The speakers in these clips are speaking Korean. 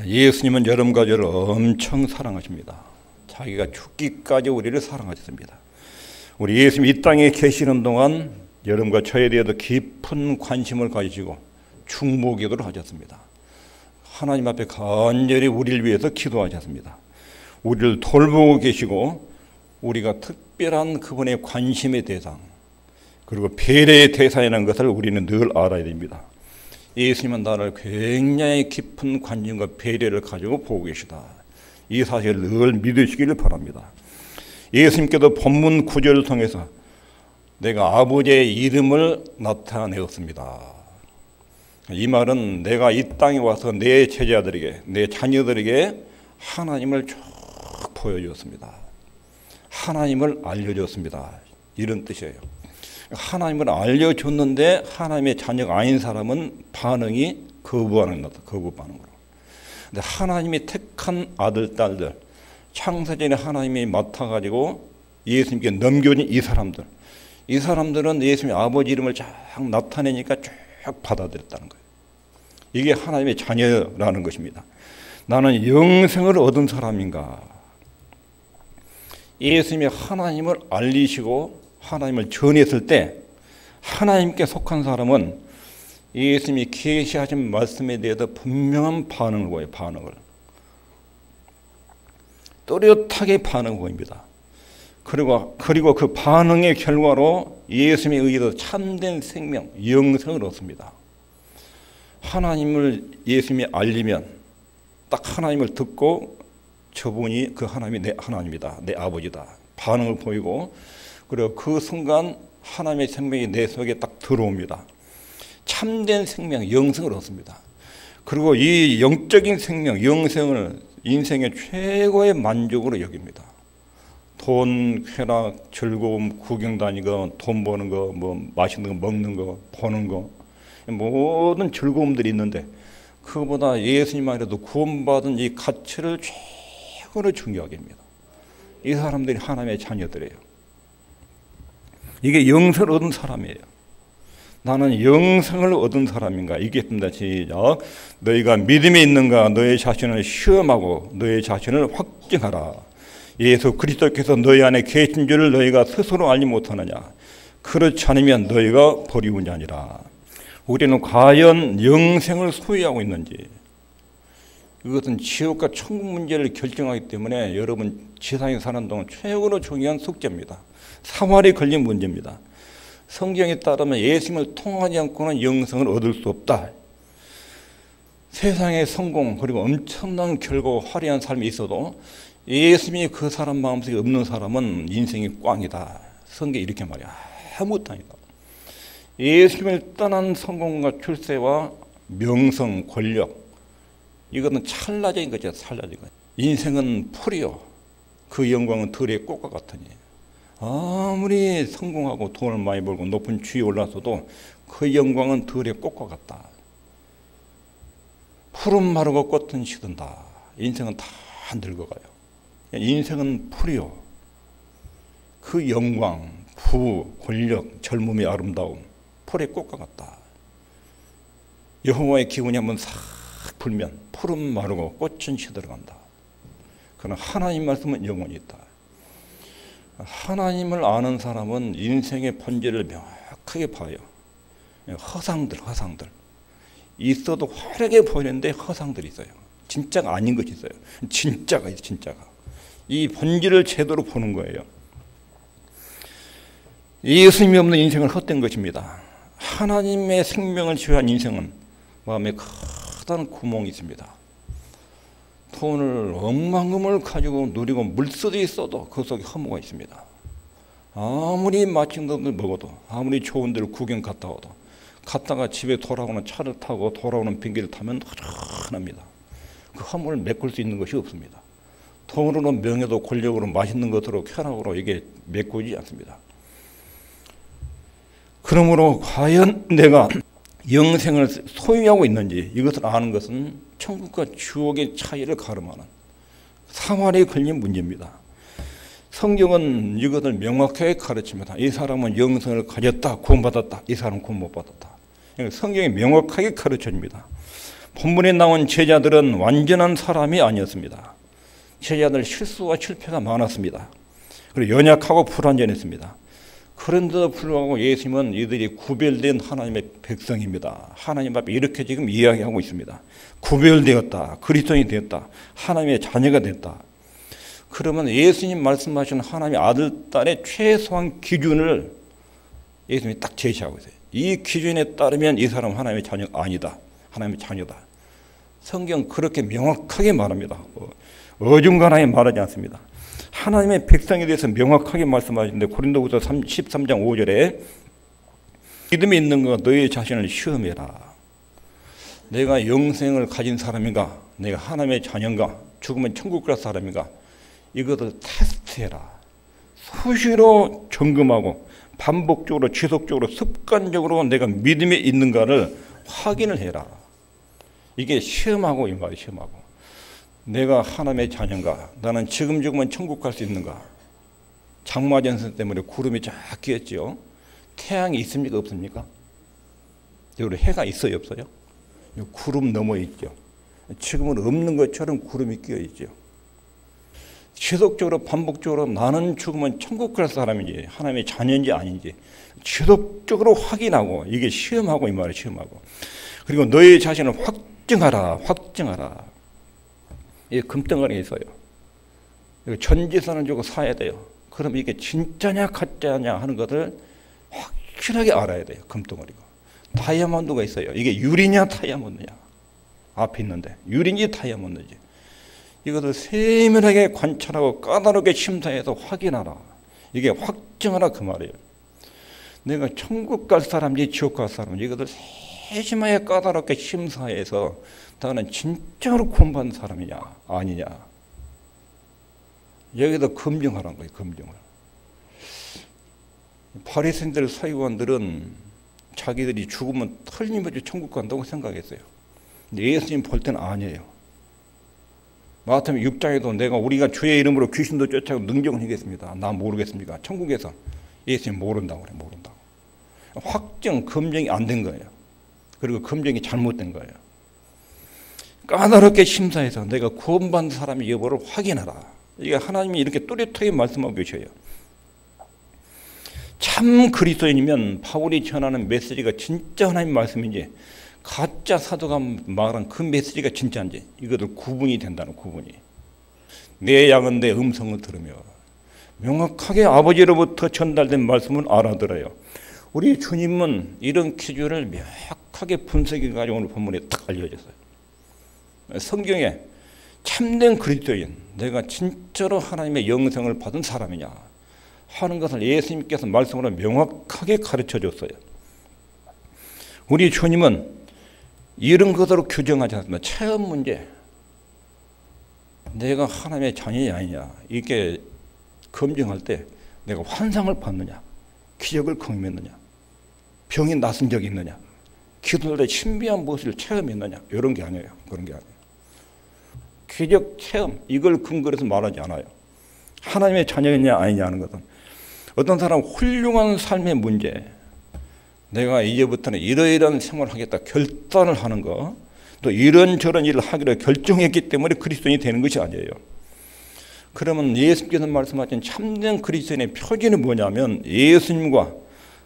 예수님은 여러분과 저를 엄청 사랑하십니다. 자기가 죽기까지 우리를 사랑하셨습니다. 우리 예수님이 이 땅에 계시는 동안 여러분과 저에 대해서 깊은 관심을 가지시고 충무기도를 하셨습니다. 하나님 앞에 간절히 우리를 위해서 기도하셨습니다. 우리를 돌보고 계시고 우리가 특별한 그분의 관심의 대상 그리고 배려의 대상이라는 것을 우리는 늘 알아야 됩니다. 예수님은 나를 굉장히 깊은 관심과 배려를 가지고 보고 계시다. 이 사실을 늘 믿으시기를 바랍니다. 예수님께도 본문 구절을 통해서 내가 아버지의 이름을 나타내었습니다. 이 말은 내가 이 땅에 와서 내 제자들에게 내 자녀들에게 하나님을 쭉 보여주었습니다. 하나님을 알려줬습니다. 이런 뜻이에요. 하나님을 알려줬는데 하나님의 자녀가 아닌 사람은 반응이 거부 반응으로. 근데 하나님이 택한 아들, 딸들, 창세전에 하나님이 맡아가지고 예수님께 넘겨준 이 사람들은 예수님의 아버지 이름을 쫙 나타내니까 쭉 받아들였다는 거예요. 이게 하나님의 자녀라는 것입니다. 나는 영생을 얻은 사람인가? 예수님이 하나님을 알리시고 하나님을 전했을 때 하나님께 속한 사람은 예수님이 계시하신 말씀에 대해서 분명한 반응을 보여요. 반응을. 또렷하게 반응을 보입니다. 그리고 그 반응의 결과로 예수님에 의해서 참된 생명, 영생을 얻습니다. 하나님을 예수님이 알리면 딱 하나님을 듣고 저분이 그 하나님이 내 하나님이다, 내 아버지다 반응을 보이고 그리고 그 순간 하나님의 생명이 내 속에 딱 들어옵니다. 참된 생명, 영생을 얻습니다. 그리고 이 영적인 생명, 영생을 인생의 최고의 만족으로 여깁니다. 돈, 쾌락, 즐거움, 구경 다니고 돈 버는 거, 뭐 맛있는 거 먹는 거, 보는 거 모든 즐거움들이 있는데 그거보다 예수님만이라도 구원받은 이 가치를 최고로 중요하게 합니다. 이 사람들이 하나님의 자녀들이에요. 이게 영생을 얻은 사람이에요. 나는 영생을 얻은 사람인가? 이겠습니다. 시작. 너희가 믿음이 있는가? 너희 자신을 시험하고 너희 자신을 확증하라. 예수 그리스도께서 너희 안에 계신 줄을 너희가 스스로 알지 못하느냐? 그렇지 않으면 너희가 버리운 자니라. 우리는 과연 영생을 소유하고 있는지, 이것은 지옥과 천국 문제를 결정하기 때문에 여러분 지상에 사는 동안 최고로 중요한 숙제입니다. 사활이 걸린 문제입니다. 성경에 따르면 예수님을 통하지 않고는 영생을 얻을 수 없다. 세상의 성공 그리고 엄청난 결과와 화려한 삶이 있어도 예수님이 그 사람 마음속에 없는 사람은 인생이 꽝이다. 성경이 이렇게 말이야. 아무것도 아니다. 예수님을 떠난 성공과 출세와 명성, 권력 이것은 찰나적인 거죠. 찰나적인 거. 인생은 풀이요. 그 영광은 들의 꽃과 같으니 아무리 성공하고 돈을 많이 벌고 높은 지위에 올라서도 그 영광은 들의 꽃과 같다. 풀은 마르고 꽃은 시든다. 인생은 다 늙어가요. 인생은 풀이요. 그 영광, 부, 권력, 젊음의 아름다움 풀의 꽃과 같다. 여호와의 기운이 한번 싹 불면 풀은 마르고 꽃은 시들어간다. 그러나 하나님 말씀은 영원히 있다. 하나님을 아는 사람은 인생의 본질을 명확하게 봐요. 허상들 있어도 화려하게 보이는데 허상들이 있어요. 진짜가 아닌 것이 있어요. 진짜가 있어요. 진짜가. 이 본질을 제대로 보는 거예요. 예수님이 없는 인생은 헛된 것입니다. 하나님의 생명을 취한 인생은 마음에 커다란 구멍이 있습니다. 돈을 억만금을 가지고 누리고 물서도 있어도 그 속에 허무가 있습니다. 아무리 맛있는 것을 먹어도 아무리 좋은 데를 구경 갔다 와도 갔다가 집에 돌아오는 차를 타고 돌아오는 비행기를 타면 허전합니다. 그 허무를 메꿀 수 있는 것이 없습니다. 돈으로 명예도 권력으로 맛있는 것으로 쾌락으로 이게 메꾸지 않습니다. 그러므로 과연 내가 영생을 소유하고 있는지 이것을 아는 것은 천국과 지옥의 차이를 가름하는 사활에 걸린 문제입니다. 성경은 이것을 명확하게 가르칩니다. 이 사람은 영생을 가졌다, 구원받았다. 이 사람은 구원 못 받았다. 성경이 명확하게 가르쳐줍니다. 본문에 나온 제자들은 완전한 사람이 아니었습니다. 제자들 실수와 실패가 많았습니다. 그리고 연약하고 불완전했습니다. 그런데도 불구하고 예수님은 이들이 구별된 하나님의 백성입니다. 하나님 앞에 이렇게 지금 이야기하고 있습니다. 구별되었다. 그리스도인이 되었다. 하나님의 자녀가 됐다. 그러면 예수님 말씀하신 하나님의 아들, 딸의 최소한 기준을 예수님이 딱 제시하고 있어요. 이 기준에 따르면 이 사람은 하나님의 자녀가 아니다. 하나님의 자녀다. 성경 그렇게 명확하게 말합니다. 어중간하게 말하지 않습니다. 하나님의 백성에 대해서 명확하게 말씀하시는데 고린도후서 13장 5절에 믿음이 있는 거 너희 자신을 시험해라. 내가 영생을 가진 사람인가? 내가 하나님의 자녀인가? 죽으면 천국 갈 사람인가? 이것을 테스트해라. 수시로 점검하고 반복적으로 지속적으로 습관적으로 내가 믿음이 있는가를 확인을 해라. 이게 시험하고 이 말이 시험하고. 내가 하나님의 자녀인가? 나는 지금 죽으면 천국 갈 수 있는가? 장마전선 때문에 구름이 쫙 끼었죠. 태양이 있습니까? 없습니까? 여기 해가 있어요? 없어요? 구름 넘어 있죠. 지금은 없는 것처럼 구름이 끼어 있죠. 지속적으로 반복적으로 나는 죽으면 천국 갈 사람인지 하나님의 자녀인지 아닌지 지속적으로 확인하고 이게 시험하고 이 말이 시험하고. 그리고 너의 자신을 확증하라. 확증하라. 이 금덩어리가 있어요. 전지선을 주고 사야 돼요. 그럼 이게 진짜냐 가짜냐 하는 것을 확실하게 알아야 돼요. 금덩어리가. 다이아몬드가 있어요. 이게 유리냐 다이아몬드냐. 앞에 있는데 유리인지 다이아몬드인지. 이것을 세밀하게 관찰하고 까다롭게 심사해서 확인하라. 이게 확증하라 그 말이에요. 내가 천국 갈 사람인지 지옥 갈 사람인지 이것을 세심하게 까다롭게 심사해서 나는 진짜로 구원받은 사람이냐 아니냐. 여기서 검증하라는 거예요. 검증을. 바리새인들 서기관들은 자기들이 죽으면 틀림없이 천국 간다고 생각했어요. 근데 예수님 볼 때는 아니에요. 마태복음 6장에도 우리가 주의 이름으로 귀신도 쫓아고 능력을 하겠습니다. 나 모르겠습니까? 천국에서 예수님 모른다고 그래. 모른다고. 확정 검증이 안 된 거예요. 그리고 검증이 잘못된 거예요. 까다롭게 심사해서 내가 구원받은 사람의 여부를 확인하라. 이게 하나님이 이렇게 또렷하게 말씀하고 계셔요. 참 그리스도인이면 바울이 전하는 메시지가 진짜 하나님 말씀인지 가짜 사도가 말한 그 메시지가 진짜인지 이것들 구분이 된다는 구분이. 내 양은 내 음성을 들으며 명확하게 아버지로부터 전달된 말씀을 알아들어요. 우리 주님은 이런 기준을 명확하게 분석해가지고 오늘 본문에 딱 알려졌어요. 성경에 참된 그리스도인, 내가 진짜로 하나님의 영생을 받은 사람이냐 하는 것을 예수님께서 말씀으로 명확하게 가르쳐 줬어요. 우리 주님은 이런 것으로 규정하지 않습니다. 체험 문제, 내가 하나님의 자녀냐 아니냐 이렇게 검증할 때 내가 환상을 봤느냐, 기적을 경험했느냐, 병이 낫은 적이 있느냐, 기도할 때 신비한 무엇을 체험했느냐 이런 게 아니에요. 그런 게 아니에요. 기적 체험 이걸 근거로 해서 말하지 않아요. 하나님의 자녀냐 아니냐 하는 것은 어떤 사람 훌륭한 삶의 문제, 내가 이제부터는 이러이러한 생활을 하겠다 결단을 하는 거, 또 이런저런 일을 하기로 결정했기 때문에 그리스도인이 되는 것이 아니에요. 그러면 예수님께서 말씀하신 참된 그리스도인의 표지는 뭐냐면 예수님과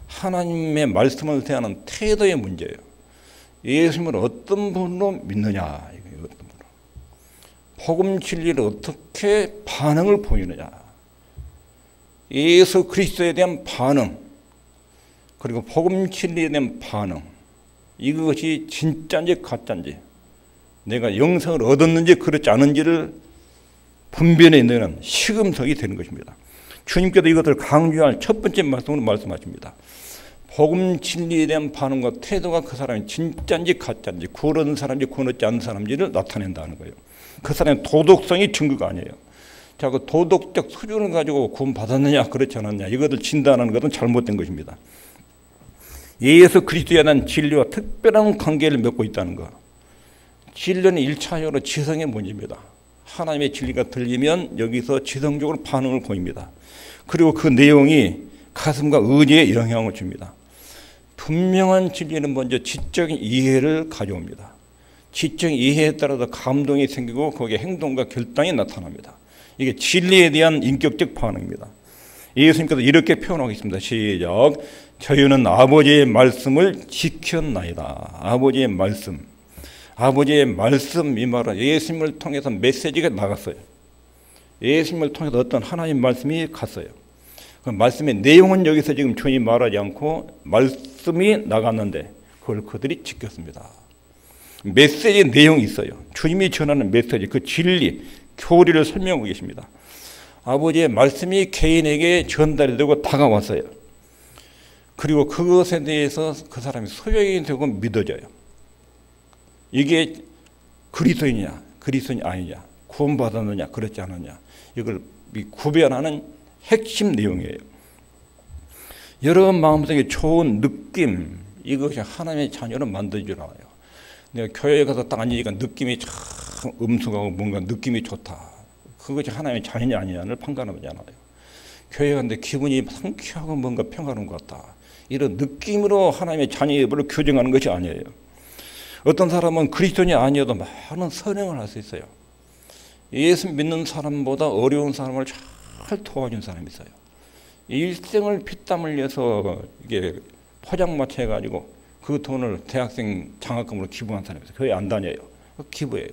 하나님의 말씀을 대하는 태도의 문제예요. 예수님을 어떤 분으로 믿느냐, 복음 진리를 어떻게 반응을 보이느냐, 예수 그리스도에 대한 반응, 그리고 복음 진리에 대한 반응, 이것이 진짜인지 가짜인지, 내가 영생을 얻었는지 그렇지 않은지를 분별해내는 시금석이 되는 것입니다. 주님께서 이것을 강조할 첫 번째 말씀으로 말씀하십니다. 복음 진리에 대한 반응과 태도가 그 사람이 진짜인지 가짜인지, 구원 얻은 사람인지 구원 얻지 않은 사람인지를 나타낸다는 거예요. 그 사람의 도덕성이 증거가 아니에요. 자, 그 도덕적 수준을 가지고 구원 받았느냐 그렇지 않았느냐 이것을 진단하는 것은 잘못된 것입니다. 예수 그리스도에 대한 진리와 특별한 관계를 맺고 있다는 것. 진리는 1차적으로 지성의 문제입니다. 하나님의 진리가 들리면 여기서 지성적으로 반응을 보입니다. 그리고 그 내용이 가슴과 의지에 영향을 줍니다. 분명한 진리는 먼저 지적인 이해를 가져옵니다. 지적 이해에 따라서 감동이 생기고 거기에 행동과 결단이 나타납니다. 이게 진리에 대한 인격적 반응입니다. 예수님께서 이렇게 표현하고 있습니다. 시작. 저희는 아버지의 말씀을 지켰나이다. 아버지의 말씀. 아버지의 말씀, 이 말은 예수님을 통해서 메시지가 나갔어요. 예수님을 통해서 어떤 하나님 말씀이 갔어요. 그 말씀의 내용은 여기서 지금 주님 말하지 않고 말씀이 나갔는데 그걸 그들이 지켰습니다. 메시지 내용이 있어요. 주님이 전하는 메시지, 그 진리, 교리를 설명하고 계십니다. 아버지의 말씀이 개인에게 전달이 되고 다가왔어요. 그리고 그것에 대해서 그 사람이 소용이 되고 믿어져요. 이게 그리스도이냐, 그리스도인이 아니냐, 구원받았느냐, 그렇지 않느냐, 이걸 구별하는 핵심 내용이에요. 여러분 마음속에 좋은 느낌, 이것이 하나님의 자녀를 만들지 않아요. 내가 교회에 가서 딱 앉으니까 느낌이 참 음숙하고 뭔가 느낌이 좋다. 그것이 하나님의 자녀냐 아니냐를 판단하지 않아요. 교회 갔는데 기분이 상쾌하고 뭔가 평화로운 것 같다. 이런 느낌으로 하나님의 자녀의 예배를 규정하는 것이 아니에요. 어떤 사람은 그리스도인이 아니어도 많은 선행을 할 수 있어요. 예수 믿는 사람보다 어려운 사람을 잘 도와준 사람이 있어요. 일생을 피땀 흘려서 이게 포장마차 해가지고 그 돈을 대학생 장학금으로 기부한 사람이 있어요. 교회 안 다녀요. 기부예요.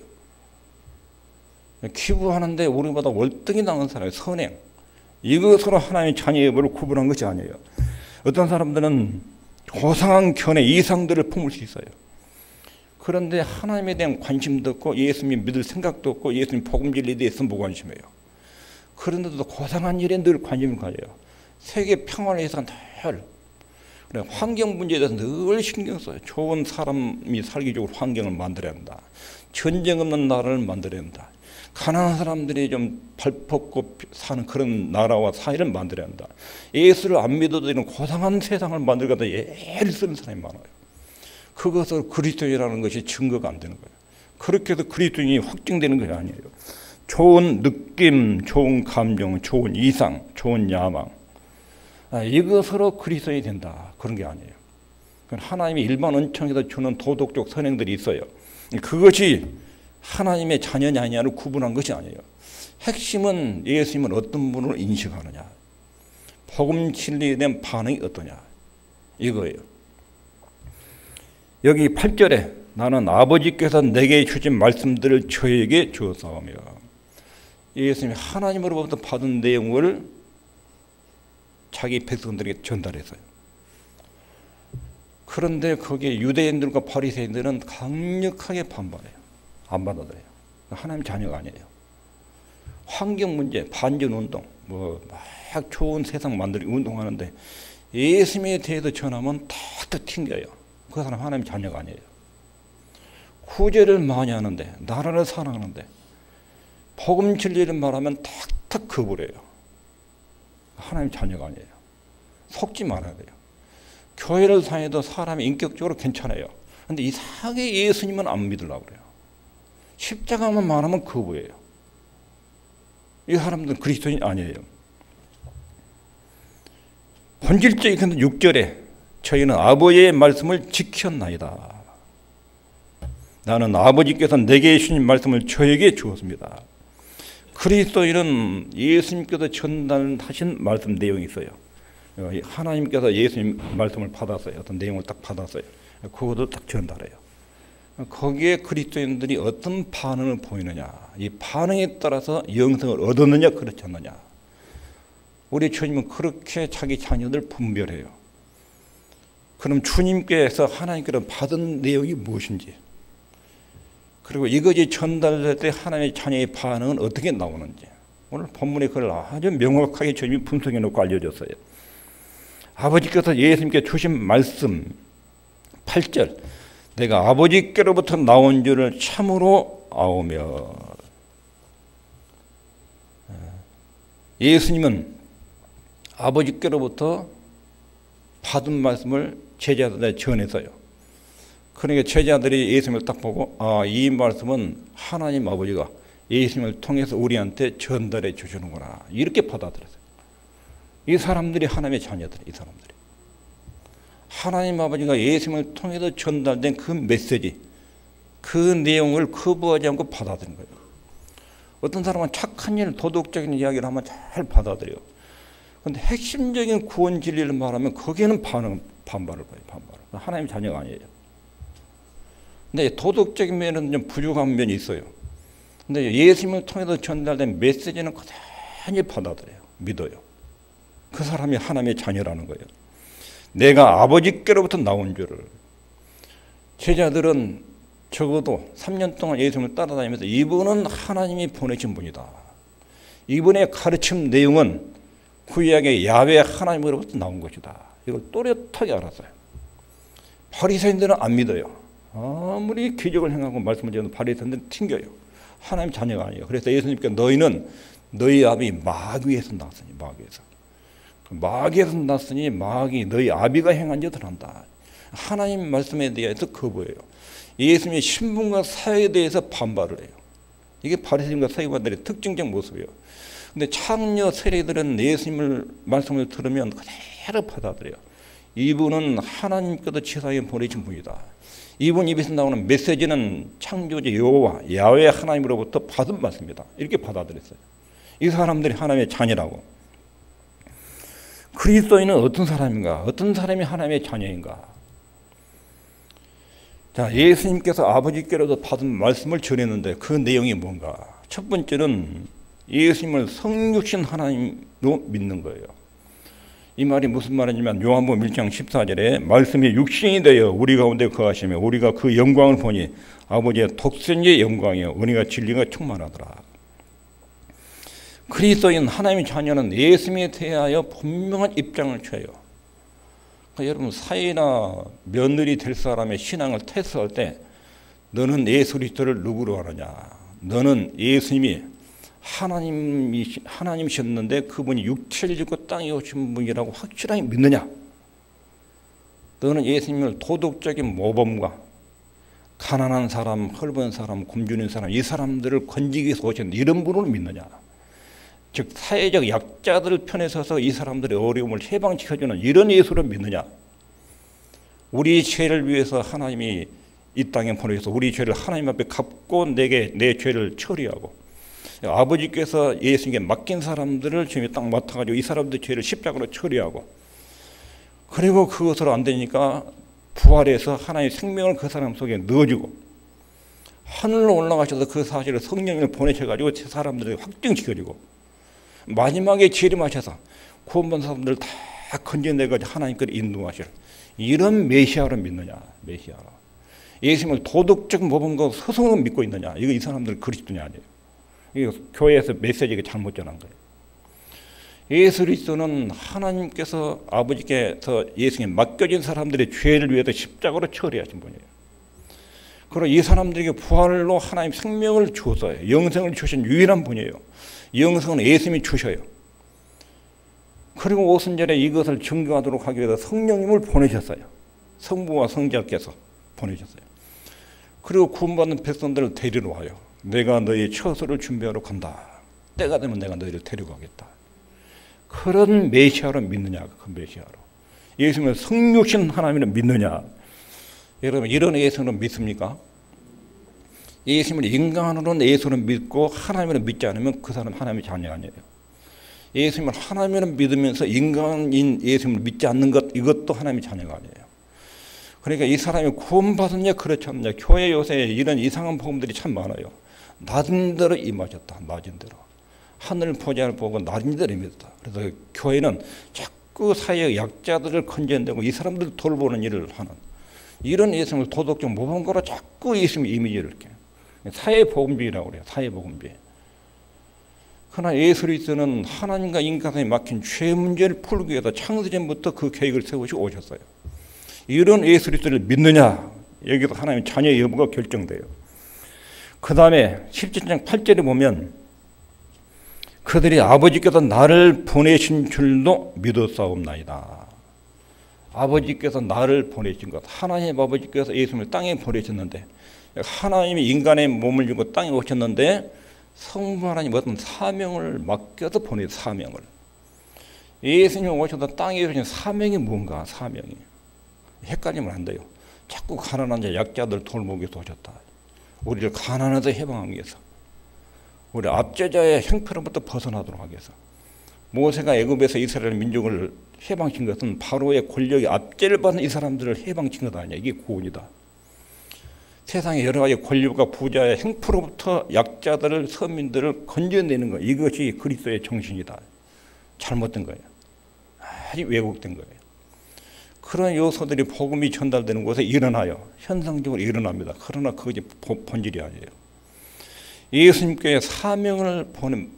기부하는데 우리보다 월등히 나은 사람이 선행. 이것으로 하나님의 자녀의 예배를 구분한 것이 아니에요. 어떤 사람들은 고상한 견해, 이상들을 품을 수 있어요. 그런데 하나님에 대한 관심도 없고 예수님 믿을 생각도 없고 예수님 복음 진리에 대해서 무관심해요. 그런데도 고상한 일에 늘 관심을 가져요. 세계 평화를 위해서 늘 환경 문제에 대해서 늘 신경 써요. 좋은 사람이 살기 좋은 환경을 만들어야 한다. 전쟁 없는 나라를 만들어야 한다. 가난한 사람들이 좀 발벗고 사는 그런 나라와 사회를 만들어야 한다. 예수를 안 믿어도 이런 고상한 세상을 만들고도 애를 쓰는 사람이 많아요. 그것을 그리스도인이라는 것이 증거가 안 되는 거예요. 그렇게 해서 그리스도인이 확증되는 것이 아니에요. 좋은 느낌, 좋은 감정, 좋은 이상, 좋은 야망, 이것으로 그리스도인이 된다. 그런 게 아니에요. 하나님이 일반 은총에서 주는 도덕적 선행들이 있어요. 그것이 하나님의 자녀냐 아니냐를 구분한 것이 아니에요. 핵심은 예수님은 어떤 분을 인식하느냐, 복음 진리에 대한 반응이 어떠냐, 이거예요. 여기 8절에 나는 아버지께서 내게 주신 말씀들을 저에게 주었사오며, 예수님이 하나님으로부터 받은 내용을 자기 백성들에게 전달했어요. 그런데 거기에 유대인들과 바리새인들은 강력하게 반발해요. 안 받아들여요. 하나님 자녀가 아니에요. 환경 문제, 반전운동, 막 좋은 세상 만들기 운동하는데 예수님에 대해서 전하면 탁탁 튕겨요. 그 사람 하나님 자녀가 아니에요. 구제를 많이 하는데, 나라를 사랑하는데 복음 진리를 말하면 탁탁 거부를 해요. 하나님 자녀가 아니에요. 속지 말아야 돼요. 교회를 다녀도 사람이 인격적으로 괜찮아요. 그런데 이상하게 예수님은 안 믿으려고 그래요. 십자가만 말하면 거부해요. 이 사람들은 그리스도인이 아니에요. 본질적인 6절에 저희는 아버지의 말씀을 지켰나이다. 나는 아버지께서 내게 주신 말씀을 저에게 주었습니다. 그리스도인은 예수님께서 전달하신 말씀 내용이 있어요. 하나님께서 예수님 말씀을 받았어요. 어떤 내용을 딱 받았어요. 그것도 딱 전달해요. 거기에 그리스도인들이 어떤 반응을 보이느냐, 이 반응에 따라서 영생을 얻었느냐 그렇지 않느냐. 우리 주님은 그렇게 자기 자녀들 분별해요. 그럼 주님께서 하나님께서 받은 내용이 무엇인지, 그리고 이것이 전달될 때 하나님의 자녀의 반응은 어떻게 나오는지, 오늘 본문에 그걸 아주 명확하게 주님이 분석해 놓고 알려줬어요. 아버지께서 예수님께 주신 말씀 8절, 내가 아버지께로부터 나온 줄을 참으로 아오며. 예수님은 아버지께로부터 받은 말씀을 제자들에게 전했어요. 그러니까 제자들이 예수님을 딱 보고, 이 말씀은 하나님 아버지가 예수님을 통해서 우리한테 전달해 주시는구나, 이렇게 받아들였어요. 이 사람들이 하나님의 자녀들, 이 사람들이 하나님 아버지가 예수님을 통해서 전달된 그 메시지, 그 내용을 거부하지 않고 받아들이는 거예요. 어떤 사람은 착한 일, 도덕적인 이야기를 하면 잘 받아들여요. 그런데 핵심적인 구원 진리를 말하면 거기에는 반발을 봐요. 반발. 하나님의 자녀가 아니에요. 근데 도덕적인 면은 좀 부족한 면이 있어요. 근데 예수님을 통해서 전달된 메시지는 그대로 받아들여요. 믿어요. 그 사람이 하나님의 자녀라는 거예요. 내가 아버지께로부터 나온 줄을. 제자들은 적어도 3년 동안 예수님을 따라다니면서 이분은 하나님이 보내신 분이다. 이분의 가르침 내용은 구약의 야훼 하나님으로부터 나온 것이다. 이걸 또렷하게 알았어요. 바리새인들은 안 믿어요. 아무리 기적을 행하고 말씀을 드려도 바리새인들은 튕겨요. 하나님 자녀가 아니에요. 그래서 예수님께 너희는 너희 아비 마귀에서 났으니 마귀에서 났으니 마귀 너희 아비가 행한 짓을 한다. 하나님 말씀에 대해서 거부해요. 예수님의 신분과 사역에 대해서 반발을 해요. 이게 바리새인과 서기관들의 특징적 모습이에요. 근데 창녀 세례들은 예수님을 말씀을 들으면 그대로 받아들여요. 이분은 하나님께서 지상에 보내신 분이다. 이분 입에서 나오는 메시지는 창조주 여호와 야훼 하나님으로부터 받은 말씀이다. 이렇게 받아들였어요. 이 사람들이 하나님의 자녀라고. 그리스도인은 어떤 사람인가? 어떤 사람이 하나님의 자녀인가? 자, 예수님께서 아버지께로도 받은 말씀을 전했는데 그 내용이 뭔가? 첫 번째는 예수님을 성육신 하나님으로 믿는 거예요. 이 말이 무슨 말이냐면 요한복음 1장 14절에 말씀이 육신이 되어 우리 가운데 거하시며 우리가 그 영광을 보니 아버지의 독생자의 영광이요 은혜가 진리가 충만하더라. 그리스도인 하나님의 자녀는 예수님에 대하여 분명한 입장을 취해요. 그러니까 여러분 사위나 며느리 될 사람의 신앙을 테스트할 때 너는 예수 그리스도를 누구로 하느냐? 너는 예수님이 하나님이셨는데 그분이 육체를 짓고 땅에 오신 분이라고 확실하게 믿느냐? 너는 예수님을 도덕적인 모범과 가난한 사람, 헐벗은 사람, 굶주린 사람 이 사람들을 건지기 위해서 오셨는데 이런 분을 믿느냐? 즉 사회적 약자들 편에 서서 이 사람들의 어려움을 해방시켜주는 이런 예수를 믿느냐? 우리 죄를 위해서 하나님이 이 땅에 보내셔서 우리 죄를 하나님 앞에 갚고 내게 내 죄를 처리하고 아버지께서 예수님께 맡긴 사람들을 지금 딱 맡아가지고 이 사람들 죄를 십자가로 처리하고 그리고 그것으로 안 되니까 부활해서 하나님의 생명을 그 사람 속에 넣어주고 하늘로 올라가셔서 그 사실을 성령을 보내셔가지고 사람들에게 확증시켜주고 마지막에 재림하셔서 구원받은 사람들을 다 건져내가지고 하나님께로 인도하실 이런 메시아를 믿느냐? 메시아로. 예수님을 도덕적 모범과 서성으로 믿고 있느냐? 이거 이 사람들 그리스도냐 아니에요. 이거 교회에서 메시지가 잘못 전한 거예요. 예수 그리스도는 하나님께서 아버지께서 예수님에 맡겨진 사람들의 죄를 위해서 십자가로 처리하신 분이에요. 그리고 이 사람들에게 부활로 하나님 생명을 주었어요. 영생을 주신 유일한 분이에요. 영생은 예수님이 주셔요. 그리고 오순절에 이것을 증거하도록 하기 위해서 성령님을 보내셨어요. 성부와 성자께서 보내셨어요. 그리고 구원받는 백성들을 데리러 와요. 내가 너희 처소를 준비하러 간다. 때가 되면 내가 너희를 데려가겠다. 그런 메시아로 믿느냐? 그 메시아로. 예수님은 성육신 하나님을 믿느냐? 여러분 이런 예수를 믿습니까? 예수님을 인간으로는 예수를 믿고 하나님을 믿지 않으면 그 사람 하나님의 자녀 아니에요. 예수님을 하나님을 믿으면서 인간인 예수님을 믿지 않는 것 이것도 하나님의 자녀가 아니에요. 그러니까 이 사람이 구원받았냐 그렇지 않느냐. 교회 요새 이런 이상한 복음들이 참 많아요. 낮은 대로 임하셨다. 낮은 대로. 하늘 보좌를 보고 낮은 대로 임했다. 그래서 교회는 자꾸 사회의 약자들을 건져내고 이 사람들 돌보는 일을 하는 이런 예수님을 도덕적 모범가로 자꾸 예수님의 이미지를 이렇게 사회복음주의라고 그래요. 사회복음주의. 그러나 예수 그리스도는 하나님과 인간 사이에 막힌 죄 문제를 풀기 위해서 창세전부터 그 계획을 세우시고 오셨어요. 이런 예수 그리스도를 믿느냐? 여기서 하나님의 자녀의 여부가 결정돼요. 그 다음에 17장 8절에 보면 그들이 아버지께서 나를 보내신 줄도 믿었사옵나이다. 아버지께서 나를 보내신 것. 하나님 아버지께서 예수님을 땅에 보내셨는데 하나님이 인간의 몸을 주고 땅에 오셨는데 성부 하나님 어떤 사명을 맡겨서 보내요. 사명을. 예수님이 오셔서 땅에 오신 사명이 뭔가? 사명이. 헷갈리면 안 돼요. 자꾸 가난한 자 약자들 돌보기 위해서 오셨다. 우리를 가난에서 해방하기 위해서, 우리 압제자의 형편로부터 벗어나도록 하기 위해서. 모세가 애굽에서 이스라엘 민족을 해방시킨 것은 바로의 권력의 압제를 받는 이 사람들을 해방시킨 것 아니야. 이게 구원이다. 세상의 여러 가지 권력과 부자의 행포로부터 약자들을, 서민들을 건져내는 것, 이것이 그리스도의 정신이다. 잘못된 거예요. 아주 왜곡된 거예요. 그런 요소들이 복음이 전달되는 곳에 일어나요. 현상적으로 일어납니다. 그러나 그것이 본질이 아니에요. 예수님께 사명을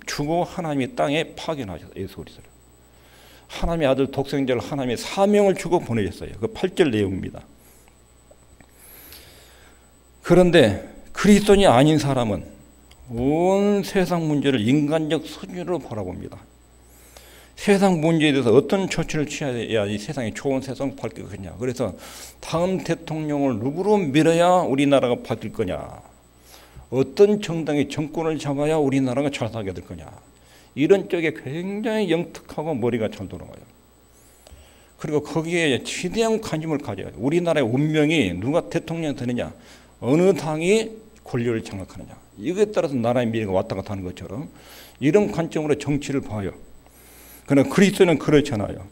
주고 하나님이 땅에 파견하셨어요. 예수 그리스도를. 하나님의 아들 독생자를 하나님의 사명을 주고 보내셨어요. 그 8절 내용입니다. 그런데 그리스도인이 아닌 사람은 온 세상 문제를 인간적 수준으로 바라봅니다. 세상 문제에 대해서 어떤 조치를 취해야지 세상이 좋은 세상 바뀔 거냐. 그래서 다음 대통령을 누구로 밀어야 우리나라가 바뀔 거냐. 어떤 정당이 정권을 잡아야 우리나라가 잘 살게 될 거냐. 이런 쪽에 굉장히 영특하고 머리가 잘 돌아가요. 그리고 거기에 지대한 관심을 가져요. 우리나라의 운명이 누가 대통령이 되느냐, 어느 당이 권력을 장악하느냐, 이거에 따라서 나라의 미래가 왔다 갔다 하는 것처럼 이런 관점으로 정치를 봐요. 그러나 그리스도는 그렇지 않아요.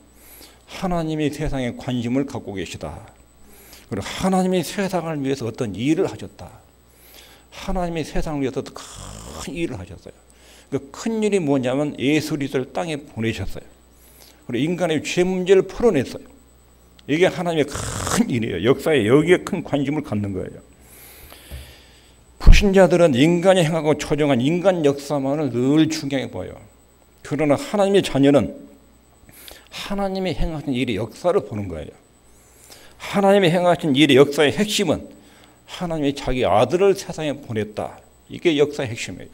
하나님이 세상에 관심을 갖고 계시다. 그리고 하나님이 세상을 위해서 어떤 일을 하셨다. 하나님이 세상을 위해서 큰 일을 하셨어요. 그 큰 일이 뭐냐면 예수 그리스도를 땅에 보내셨어요. 그리고 인간의 죄 문제를 풀어냈어요. 이게 하나님의 큰 일이에요. 역사에 여기에 큰 관심을 갖는 거예요. 불신자들은 인간이 행하고 조정한 인간 역사만을 늘 중요하게 봐요. 그러나 하나님의 자녀는 하나님이 행하신 일의 역사를 보는 거예요. 하나님이 행하신 일의 역사의 핵심은 하나님이 자기 아들을 세상에 보냈다. 이게 역사의 핵심이에요.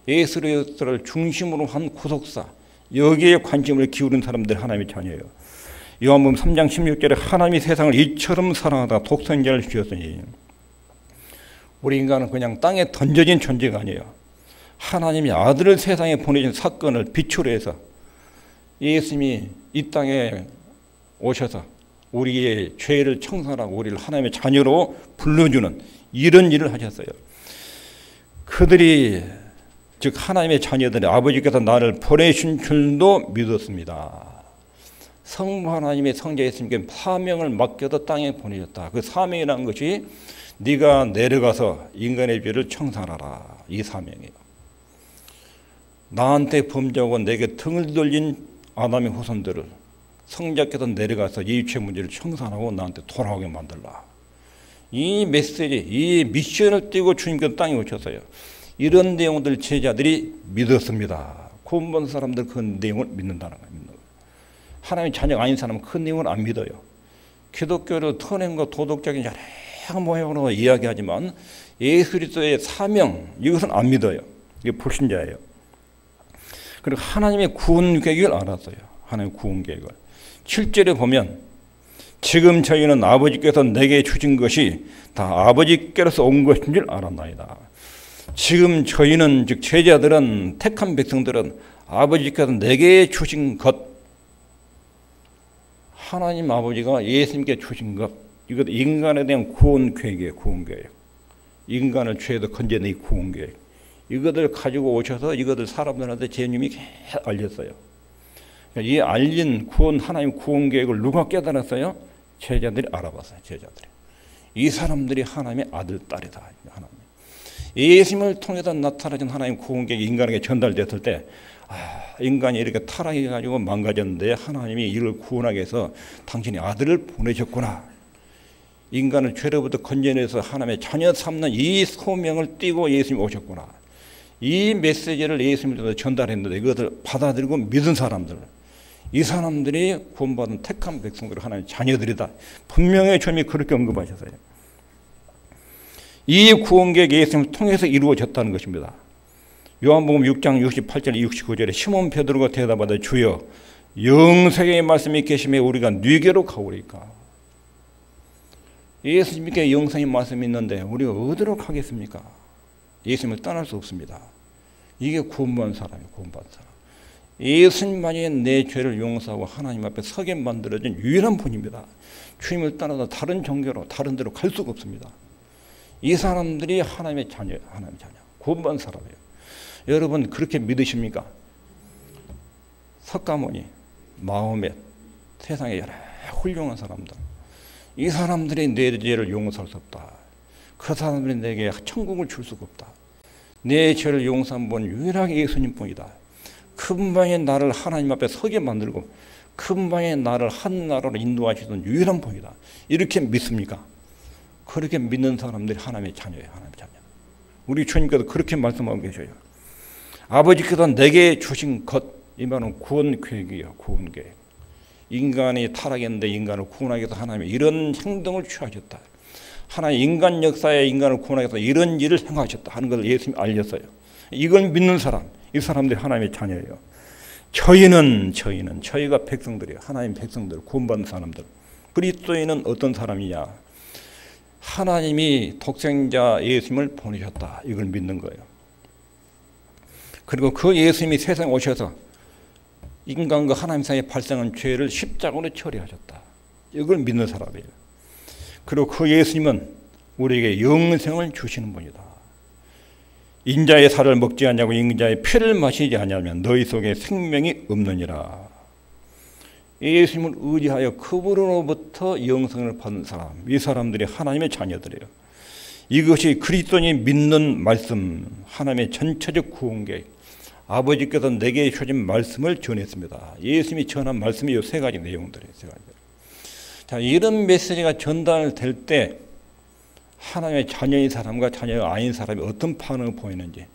예수 그리스도를 중심으로 한 구속사, 여기에 관심을 기울인 사람들 하나님의 자녀예요. 요한복음 3장 16절에 하나님이 세상을 이처럼 사랑하다 독생자를 주셨으니, 우리 인간은 그냥 땅에 던져진 존재가 아니에요. 하나님이 아들을 세상에 보내신 사건을 비추려 해서 예수님이 이 땅에 오셔서 우리의 죄를 청산하고 우리를 하나님의 자녀로 불러주는 이런 일을 하셨어요. 그들이, 즉 하나님의 자녀들이 아버지께서 나를 보내신 줄도 믿었습니다. 성부 하나님의 성자 예수님께 사명을 맡겨서 땅에 보내셨다. 그 사명이라는 것이 네가 내려가서 인간의 죄를 청산하라. 이 사명이에요. 나한테 범죄하고 내게 등을 돌린 아담의 후손들을 성자께서 내려가서 이 죄 문제를 청산하고 나한테 돌아오게 만들라. 이 메시지, 이 미션을 띄고 주님께서 땅에 오셨어요. 이런 내용들 제자들이 믿었습니다. 구원받은 사람들 그 내용을 믿는다는 거예요. 하나님의 자녀가 아닌 사람은 그 내용을 안 믿어요. 기독교를 터낸과 도덕적인 여러 모양으로 이야기하지만 예수 그리스도의 사명, 이것은 안 믿어요. 이게 불신자예요. 그리고 하나님의 구원 계획을 알았어요. 하나님의 구원 계획을. 7절에 보면 지금 저희는 아버지께서 내게 주신 것이 다 아버지께로서 온 것인 줄 알았나이다. 지금 저희는, 즉 제자들은, 택한 백성들은 아버지께서 내게 주신 것, 하나님 아버지가 예수님께 주신 것, 이것 인간에 대한 구원 계획이에요. 구원 계획. 인간을 죄에서 건져내는 구원 계획. 이것을 가지고 오셔서 이것을 사람들한테 예수님이 계속 알렸어요. 이 알린 구원, 하나님 구원 계획을 누가 깨달았어요? 제자들이 알아봤어요. 제자들이. 이 사람들이 하나님의 아들, 딸이다. 하나님. 예수님을 통해서 나타나신 하나님 구원 계획이 인간에게 전달됐을 때, 인간이 이렇게 타락해가지고 망가졌는데 하나님이 이를 구원하기 위해서 당신이 아들을 보내셨구나. 인간을 죄로부터 건져내서 하나님의 자녀 삼는 이 소명을 띠고 예수님이 오셨구나. 이 메시지를 예수님께서 전달했는데 이것을 받아들이고 믿은 사람들, 이 사람들이 구원받은 택한 백성들, 하나님의 자녀들이다. 분명히 주님이 그렇게 언급하셨어요. 이 구원계획이 예수님을 통해서 이루어졌다는 것입니다. 요한복음 6장 68절 69절에 시몬 베드로가 대답하되 주여 영생의 말씀이 계심에 우리가 네게로 가오리까. 예수님께 영생의 말씀이 있는데 우리가 어디로 가겠습니까? 예수님을 떠날 수 없습니다. 이게 구원받은 사람이에요. 구원받은 사람. 예수님만이 내 죄를 용서하고 하나님 앞에 서게 만들어진 유일한 분입니다. 주님을 떠나서 다른 종교로 다른 데로 갈 수가 없습니다. 이 사람들이 하나님의 자녀예요. 하나님의 자녀. 구원받은 사람이에요. 여러분 그렇게 믿으십니까? 석가모니, 마호멧, 세상에 여러 훌륭한 사람들. 이 사람들이 내 죄를 용서할 수 없다. 그 사람들이 내게 천국을 줄 수가 없다. 내 죄를 용서한 분 유일하게 예수님뿐이다. 큰 방에 나를 하나님 앞에 서게 만들고 큰 방에 나를 한 나라로 인도하시던 유일한 분이다. 이렇게 믿습니까? 그렇게 믿는 사람들이 하나님의 자녀예요. 하나님의 자녀. 우리 주님께서 그렇게 말씀하고 계셔요. 아버지께서 내게 주신 것, 이 말은 구원 계획이에요. 구원 계획. 인간이 타락했는데 인간을 구원하기 위해서 하나님이 이런 행동을 취하셨다. 하나님 인간 역사에 인간을 구원하기 위해서 이런 일을 행하셨다 하는 것을 예수님이 알렸어요. 이걸 믿는 사람, 이 사람들이 하나님의 자녀예요. 저희가 백성들이에요. 하나님 백성들, 구원받은 사람들. 그리스도인은 어떤 사람이냐? 하나님이 독생자 예수님을 보내셨다. 이걸 믿는 거예요. 그리고 그 예수님이 세상에 오셔서 인간과 하나님 사이에 발생한 죄를 십자가로 처리하셨다. 이걸 믿는 사람이에요. 그리고 그 예수님은 우리에게 영생을 주시는 분이다. 인자의 살을 먹지 않냐고 인자의 피를 마시지 않냐면 너희 속에 생명이 없느니라. 예수님을 의지하여 그분으로부터 영생을 받는 사람, 이 사람들이 하나님의 자녀들이에요. 이것이 그리스도인이 믿는 말씀, 하나님의 전체적 구원 계획, 아버지께서 내게 주신 말씀을 전했습니다. 예수님이 전한 말씀이 이 세 가지 내용들이에요. 세 가지. 자, 이런 메시지가 전달될 때 하나님의 자녀인 사람과 자녀가 아닌 사람이 어떤 반응을 보이는지,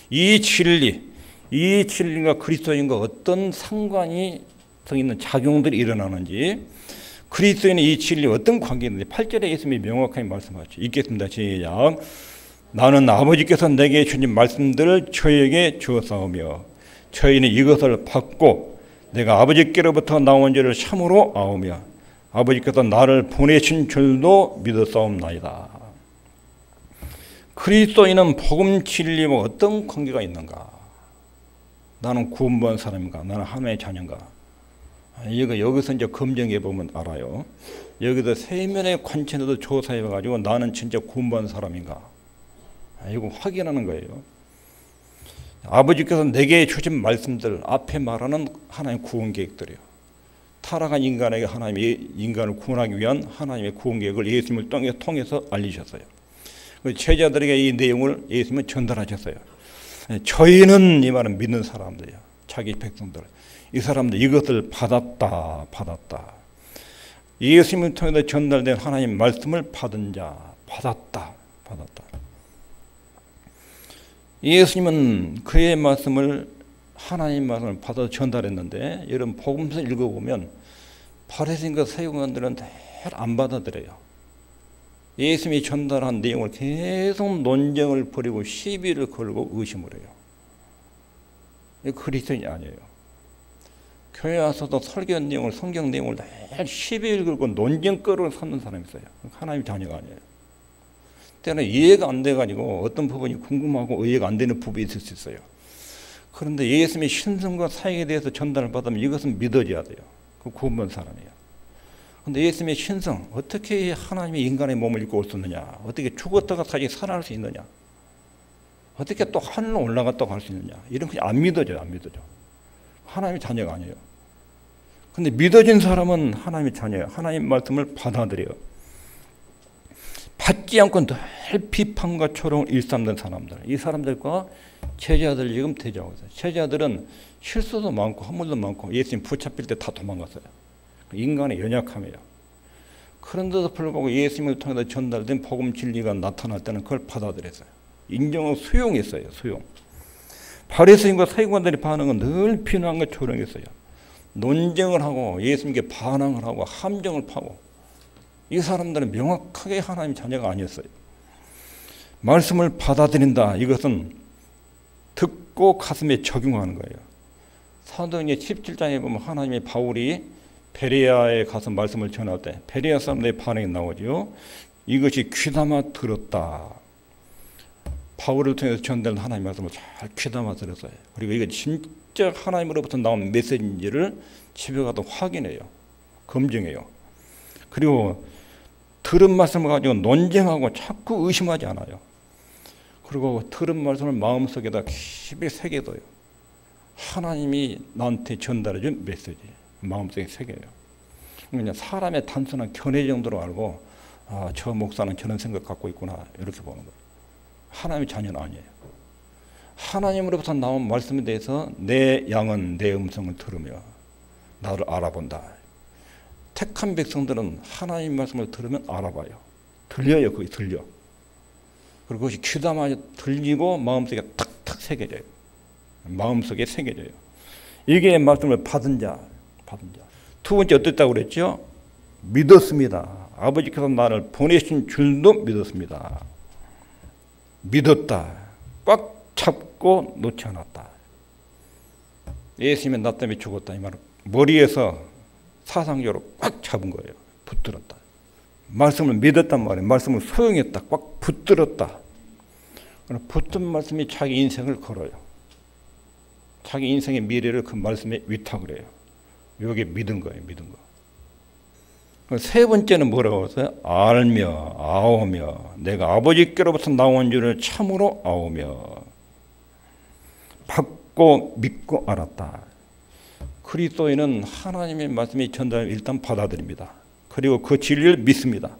이 진리가 그리스도인과 어떤 상관이 있는 작용들이 일어나는지, 그리스도인의 이 진리 어떤 관계가 있는지 8절에 예수님이 명확하게 말씀하셨죠. 읽겠습니다. 시작. 나는 아버지께서 내게 주신 말씀들을 저희에게 주었사오며 저희는 이것을 받고 내가 아버지께로부터 나온 줄을 참으로 아오며 아버지께서 나를 보내신 줄도 믿었사옵나이다. 그리스도인은 복음 진리와 어떤 관계가 있는가? 나는 구원받은 사람인가? 나는 하나님의 자녀인가? 여기서 이제 검증해 보면 알아요. 여기서 세면의 관점에도 조사해 가지고 나는 진짜 구원받은 사람인가? 이거 확인하는 거예요. 아버지께서 내게 주신 말씀들 앞에 말하는 하나님의 구원 계획들이에요. 타락한 인간에게 하나님이 인간을 구원하기 위한 하나님의 구원 계획을 예수님을 통해서 알리셨어요. 제자들에게 이 내용을 예수님은 전달하셨어요. 저희는 이 말은 믿는 사람들이에요. 자기 백성들. 이 사람들 이것을 받았다. 예수님을 통해서 전달된 하나님 말씀을 받은 자, 받았다. 예수님은 그의 말씀을 하나님 말씀을 받아 전달했는데 여러분 복음서 읽어보면 바리새인과 서기관들은 안 받아들여요. 예수님이 전달한 내용을 계속 논쟁을 벌이고 시비를 걸고 의심을 해요. 그리스도인이 아니에요. 교회 와서도 설교 내용을 성경 내용을 늘 시비를 걸고 논쟁거리를 삼는 사람이 있어요. 하나님 자녀가 아니에요. 때는 이해가 안 돼가지고 어떤 부분이 궁금하고 이해가 안 되는 부분이 있을 수 있어요. 그런데 예수님의 신성과 사역에 대해서 전달을 받으면 이것은 믿어져야 돼요. 그 구원받은 사람이에요. 그런데 예수님의 신성, 어떻게 하나님이 인간의 몸을 입고 올 수 있느냐? 어떻게 죽었다가 다시 살아날 수 있느냐? 어떻게 또 하늘로 올라갔다고 할 수 있느냐? 이런 게 안 믿어져요. 하나님의 자녀가 아니에요. 근데 믿어진 사람은 하나님의 자녀예요. 하나님 말씀을 받아들여요. 받지 않고 늘 비판과 조롱을 일삼는 사람들. 이 사람들과 제자들 지금 대조하고 있어요. 제자들은 실수도 많고 허물도 많고 예수님 붙잡힐 때 다 도망갔어요. 인간의 연약함이에요. 그런데도 불구하고 예수님을 통해서 전달된 복음 진리가 나타날 때는 그걸 받아들였어요. 인정을 수용했어요. 수용. 바리새인과 서기관들의 반응은 늘 비난과 조롱했어요. 논쟁을 하고 예수님께 반항을 하고 함정을 파고 이 사람들은 명확하게 하나님 자녀가 아니었어요. 말씀을 받아들인다. 이것은 듣고 가슴에 적용하는 거예요. 사도행전 17장에 보면 하나님의 바울이 베레아에 가서 말씀을 전할 때 베레아 사람들의 반응이 나오죠. 이것이 귀담아 들었다. 바울을 통해서 전달된 하나님의 말씀을 잘 귀담아 들었어요. 그리고 이게 진짜 하나님으로부터 나온 메시지인지를 집에 가서 확인해요. 검증해요. 그리고 들은 말씀을 가지고 논쟁하고 자꾸 의심하지 않아요. 그리고 들은 말씀을 마음속에다 깊이 새겨둬요. 하나님이 나한테 전달해 준 메시지 마음속에 새겨요. 그냥 사람의 단순한 견해 정도로 알고 저 목사는 저런 생각 갖고 있구나 이렇게 보는 거예요. 하나님의 자녀는 아니에요. 하나님으로부터 나온 말씀에 대해서 내 양은 내 음성을 들으며 나를 알아본다. 택한 백성들은 하나님 말씀을 들으면 알아봐요. 들려요. 그게 들려. 그리고 그것이 귀담아 들리고 마음속에 탁탁 새겨져요. 마음속에 새겨져요. 이게 말씀을 받은 자. 두 번째 어땠다고 그랬죠? 믿었습니다. 아버지께서 나를 보내신 줄도 믿었습니다. 믿었다. 꽉 잡고 놓지 않았다. 예수님이 나 때문에 죽었다. 이 말은 머리에서 사상적으로 꽉 잡은 거예요. 붙들었다. 말씀을 믿었단 말이에요. 말씀을 소용했다. 꽉 붙들었다. 붙든 말씀이 자기 인생을 걸어요. 자기 인생의 미래를 그 말씀에 위탁을 해요. 이게 믿은 거예요. 믿은 거. 세 번째는 뭐라고 했어요? 알며 아오며 내가 아버지께로부터 나온 줄을 참으로 아오며 받고 믿고 알았다. 그리스도인은 하나님의 말씀이 전달을 일단 받아들입니다. 그리고 그 진리를 믿습니다.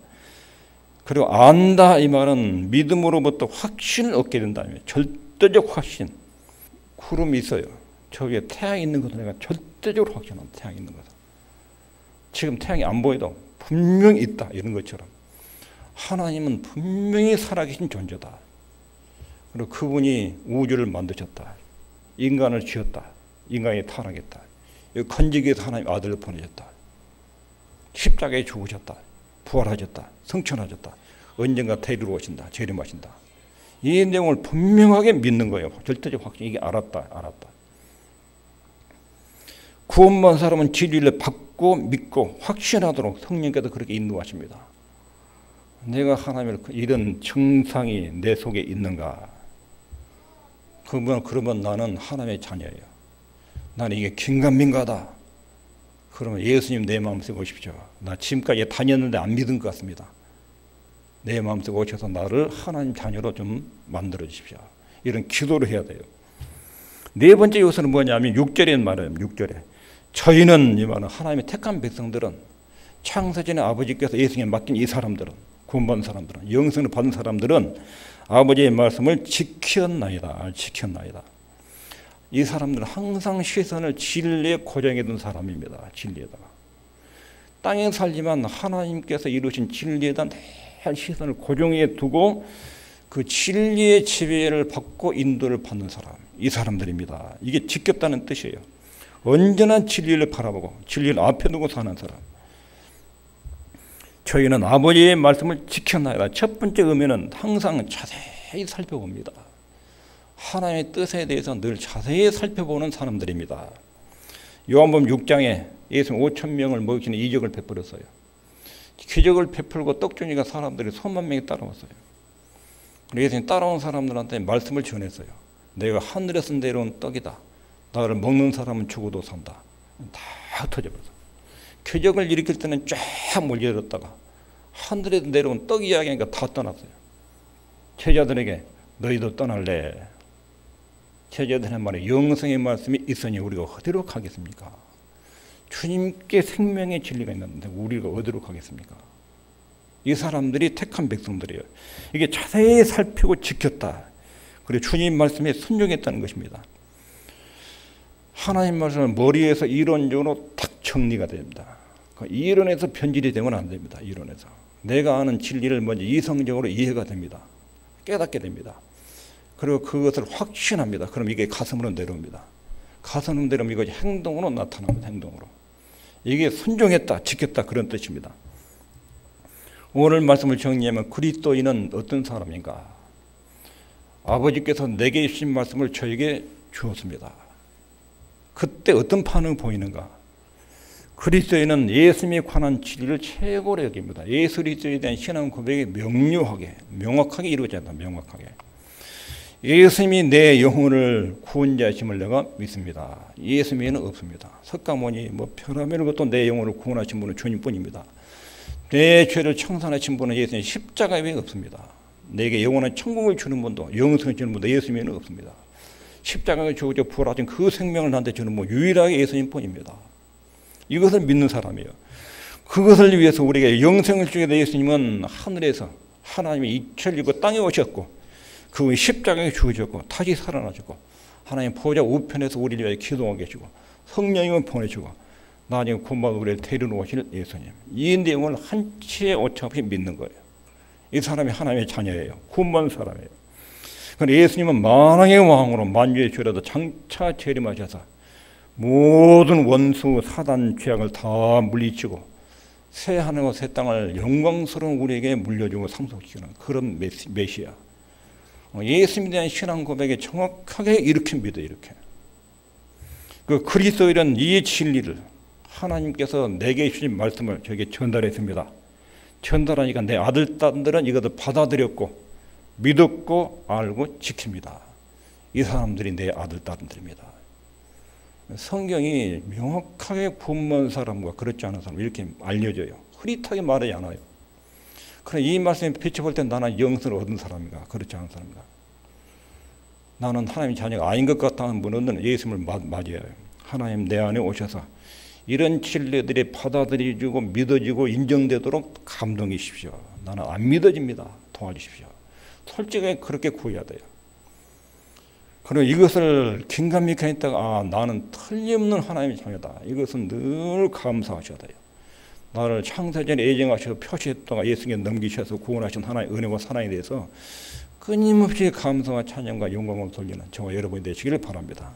그리고 안다 이 말은 믿음으로부터 확신을 얻게 된다며 절대적 확신. 구름이 있어요. 저 위에 태양이 있는 것을 내가 절대적으로 확신합니다. 태양이 있는 것을. 지금 태양이 안 보여도 분명히 있다. 이런 것처럼. 하나님은 분명히 살아계신 존재다. 그리고 그분이 우주를 만드셨다. 인간을 지었다. 인간이 타락했다. 건지기 위해서 하나님 아들을 보내셨다. 십자가에 죽으셨다. 부활하셨다. 성천하셨다. 언젠가 데리러 오신다. 재림하신다. 이 내용을 분명하게 믿는 거예요. 절대적 확신. 이게 알았다. 구원받은 사람은 진리를 받고 믿고 확신하도록 성령께서 그렇게 인도하십니다. 내가 하나님을 이런 정상이 내 속에 있는가? 그러면 나는 하나님의 자녀예요. 나는 이게 긴가민가다. 그러면 예수님 내 마음속에 오십시오. 나 지금까지 다녔는데 안 믿은 것 같습니다. 내 마음속에 오셔서 나를 하나님 자녀로 좀 만들어 주십시오. 이런 기도를 해야 돼요. 네 번째 요소는 뭐냐면 6절에 말해요. 6절에. 저희는 이 말은 하나님의 택한 백성들은 창세전에 아버지께서 예수님에 맡긴 이 사람들은 구원받은 사람들은 영생을 받은 사람들은 아버지의 말씀을 지켰나이다. 이 사람들은 항상 시선을 진리에 고정해 둔 사람입니다. 진리에다가. 땅에 살지만 하나님께서 이루신 진리에다 늘 시선을 고정해 두고 그 진리의 지배를 받고 인도를 받는 사람. 이 사람들입니다. 이게 지켰다는 뜻이에요. 언제나 진리를 바라보고 진리를 앞에 두고 사는 사람. 저희는 아버지의 말씀을 지켰나이다. 첫 번째 의미는 항상 자세히 살펴봅니다. 하나님의 뜻에 대해서 늘 자세히 살펴보는 사람들입니다. 요한복음 6장에 예수님 5,000명을 먹이시는 이적을 베풀었어요. 기적을 베풀고 떡주니까 사람들이 수만 명이 따라왔어요. 예수님 따라온 사람들한테 말씀을 전했어요. 내가 하늘에서 내려온 떡이다. 나를 먹는 사람은 죽어도 산다. 다 흩어져버렸어요. 기적을 일으킬 때는 쫙 몰려들었다가 하늘에서 내려온 떡 이야기하니까 다 떠났어요. 제자들에게 너희도 떠날래. 제자들의 말에 영생의 말씀이 있으니 우리가 어디로 가겠습니까? 주님께 생명의 진리가 있는데 우리가 어디로 가겠습니까? 이 사람들이 택한 백성들이에요. 이게 자세히 살피고 지켰다. 그리고 주님 말씀에 순종했다는 것입니다. 하나님 말씀은 머리에서 이론적으로 딱 정리가 됩니다. 이론에서 변질이 되면 안 됩니다. 이론에서. 내가 아는 진리를 먼저 이성적으로 이해가 됩니다. 깨닫게 됩니다. 그리고 그것을 확신합니다. 그럼 이게 가슴으로 내려옵니다. 가슴으로 내려오면 이것이 행동으로 나타납니다. 행동으로. 이게 순종했다, 지켰다 그런 뜻입니다. 오늘 말씀을 정리하면 그리스도인은 어떤 사람인가? 아버지께서 내게 주신 말씀을 저에게 주었습니다. 그때 어떤 반응이 보이는가? 그리스도인은 예수님에 관한 진리를 최고로 여깁니다. 예수 그리스도에 대한 신앙 고백이 명확하게 이루어져야 한다. 명확하게. 예수님이 내 영혼을 구원자이심을 내가 믿습니다. 예수 외에는 없습니다. 석가모니, 벼라멜 것도 내 영혼을 구원하신 분은 주님뿐입니다. 내 죄를 청산하신 분은 예수님 십자가 외에 없습니다. 내게 영원한 천국을 주는 분도 영생을 주는 분도 예수님은 없습니다. 십자가에 죽으셔 부활하신 그 생명을 나한테 주는 분 유일하게 예수님뿐입니다. 이것을 믿는 사람이에요. 그것을 위해서 우리에게 영생을 주게 된 예수님은 하늘에서 하나님의 이천리고 땅에 오셨고 그 십자가에 죽으셨고 다시 살아나셨고 하나님 보좌 우편에서 우리를 위해 기도하고 계시고 성령님을 보내주고 나중에 곧바로 우리를 데리러 오실 예수님. 이 내용을 한치의 오차없이 믿는 거예요. 이 사람이 하나님의 자녀예요. 구원받은 사람이에요. 그런데 예수님은 만왕의 왕으로 만유의 주라도 장차 재림하셔서 모든 원수 사단 죄악을 다 물리치고 새 하늘과 새 땅을 영광스러운 우리에게 물려주고 상속시키는 그런 메시아. 예수님에 대한 신앙 고백에 정확하게 이렇게 믿어요. 이렇게. 그 그리스도이란 이 진리를 하나님께서 내게 주신 말씀을 저에게 전달했습니다. 전달하니까 내 아들, 딸들은 이것을 받아들였고 믿었고 알고 지킵니다. 이 사람들이 내 아들, 딸들입니다. 성경이 명확하게 구원받은 사람과 그렇지 않은 사람 이렇게 알려줘요. 흐릿하게 말하지 않아요. 그래 이 말씀에 비춰볼 때 나는 영생을 얻은 사람인가 그렇지 않은 사람인가. 나는 하나님의 자녀가 아닌 것 같다는 분은 예수님을 맞이해요. 하나님 내 안에 오셔서 이런 진리들이 받아들여지고 믿어지고 인정되도록 감동해 주십시오. 나는 안 믿어집니다. 도와주십시오. 솔직하게 그렇게 구해야 돼요. 그리고 이것을 긴가민가 했다가 나는 틀림없는 하나님의 자녀다. 이것은 늘 감사하셔야 돼요. 나를 창세전에 애정하셔서 표시했다가 예수님께 넘기셔서 구원하신 하나님의 은혜와 사랑에 대해서 끊임없이 감사와 찬양과 영광을 돌리는 저와 여러분이 되시기를 바랍니다.